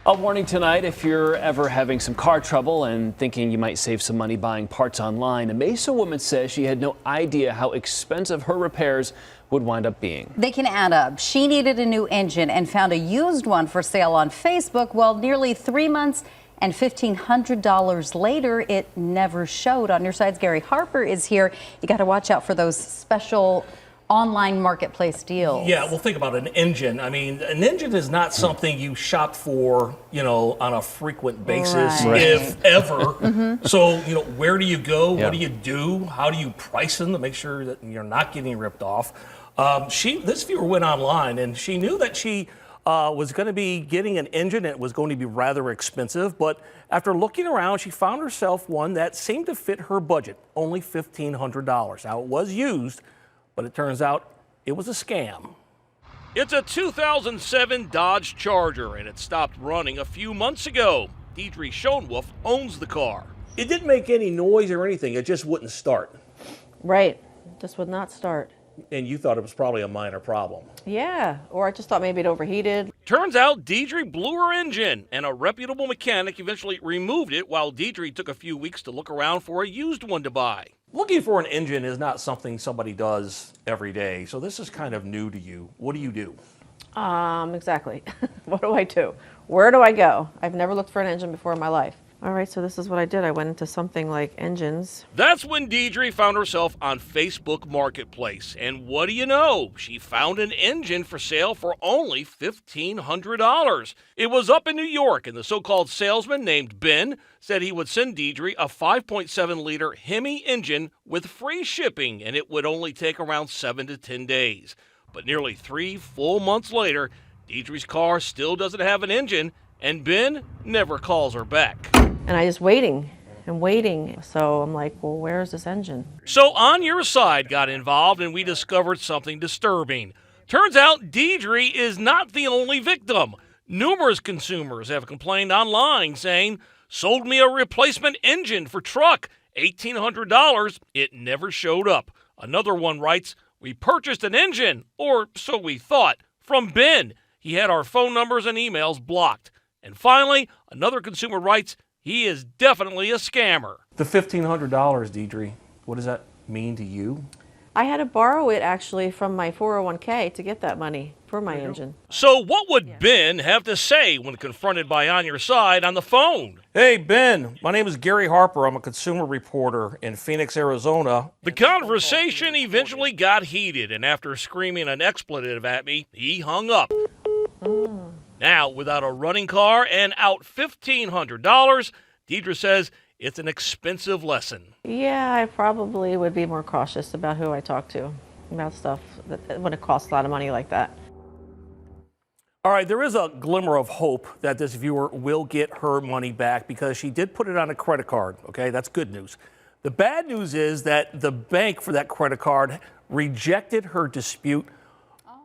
A warning tonight if you're ever having some car trouble and thinking you might save some money buying parts online. A Mesa woman says she had no idea how expensive her repairs would wind up being. They can add up. She needed a new engine and found a used one for sale on Facebook. Well, nearly 3 months and $1,500 later, it never showed. On your side's Gary Harper is here. You got to watch out for those special online marketplace deals. Yeah, well, think about an engine. I mean, an engine is not something you shop for, on a frequent basis, Right. if ever. So, where do you go? What do you do? How do you price them to make sure that you're not getting ripped off? This viewer went online and she knew that she was going to be getting an engine and it was going to be rather expensive. But after looking around, she found herself one that seemed to fit her budget, only $1,500. Now, it was used, but it turns out it was a scam. It's a 2007 Dodge Charger, and it stopped running a few months ago. Deidre Schoenwolf owns the car. It didn't make any noise or anything. It just wouldn't start. Right. Just would not start. And you thought it was probably a minor problem. Yeah, or I just thought maybe it overheated. Turns out Deidre blew her engine, and a reputable mechanic eventually removed it while Deidre took a few weeks to look around for a used one to buy. Looking for an engine is not something somebody does every day, so this is kind of new to you. What do you do? Exactly. What do I do? Where do I go? I've never looked for an engine before in my life. All right, so this is what I did. I went into something like engines. That's when Deidre found herself on Facebook Marketplace. And what do you know? She found an engine for sale for only $1,500. It was up in New York, and the so-called salesman named Ben said he would send Deidre a 5.7-liter Hemi engine with free shipping, and it would only take around 7 to 10 days. But nearly 3 full months later, Deidre's car still doesn't have an engine, and Ben never calls her back. And I just waiting and waiting. So I'm like, well, where's this engine? So On Your Side got involved, and we discovered something disturbing. Turns out Deidre is not the only victim. Numerous consumers have complained online saying, sold me a replacement engine for truck, $1,800. It never showed up. Another one writes, we purchased an engine, or so we thought, from Ben. He had our phone numbers and emails blocked. And finally, another consumer writes, he is definitely a scammer. The $1,500, Deidre, what does that mean to you? I had to borrow it actually from my 401k to get that money for my engine. So what would Ben have to say when confronted by On Your Side on the phone? Hey, Ben, my name is Gary Harper. I'm a consumer reporter in Phoenix, Arizona. The conversation eventually got heated, and after screaming an expletive at me, he hung up. Now, without a running car and out $1,500, Deidre says it's an expensive lesson. Yeah, I probably would be more cautious about who I talk to about stuff when it costs a lot of money like that. All right, there is a glimmer of hope that this viewer will get her money back because she did put it on a credit card, okay? That's good news. The bad news is that the bank for that credit card rejected her dispute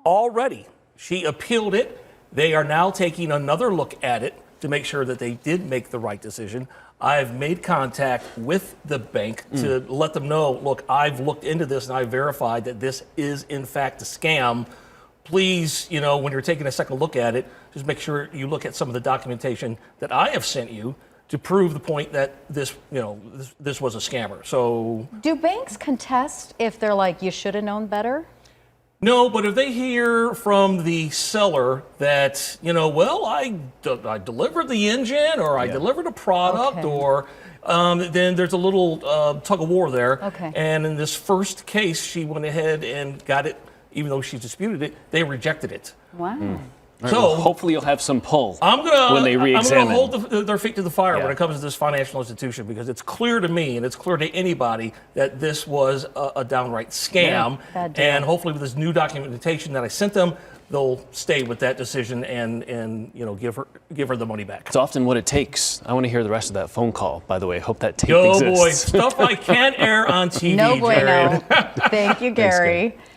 already. She appealed it. They are now taking another look at it to make sure that they did make the right decision. I've made contact with the bank to let them know, look, I've looked into this and I verified that this is in fact a scam. Please, when you're taking a second look at it, just make sure you look at some of the documentation that I have sent you to prove the point that this was a scammer. So, Do banks contest if they're like, you should have known better? no, but if they hear from the seller that, I delivered the engine or I delivered a product or then there's a little tug of war there. Okay. And in this first case, she went ahead and got it, even though she disputed it, they rejected it. Wow. Right, well, hopefully you'll have some pull when they I'm re-examine. going to hold their feet to the fire when it comes to this financial institution, because it's clear to me and it's clear to anybody that this was a downright scam. Bad deal. And hopefully with this new documentation that I sent them, they'll stay with that decision and give her the money back. It's often what it takes. I want to hear the rest of that phone call, by the way. Hope that tape Oh exists. boy, stuff I can't air on TV. No bueno. Jared. Thank you, Gary. Thanks,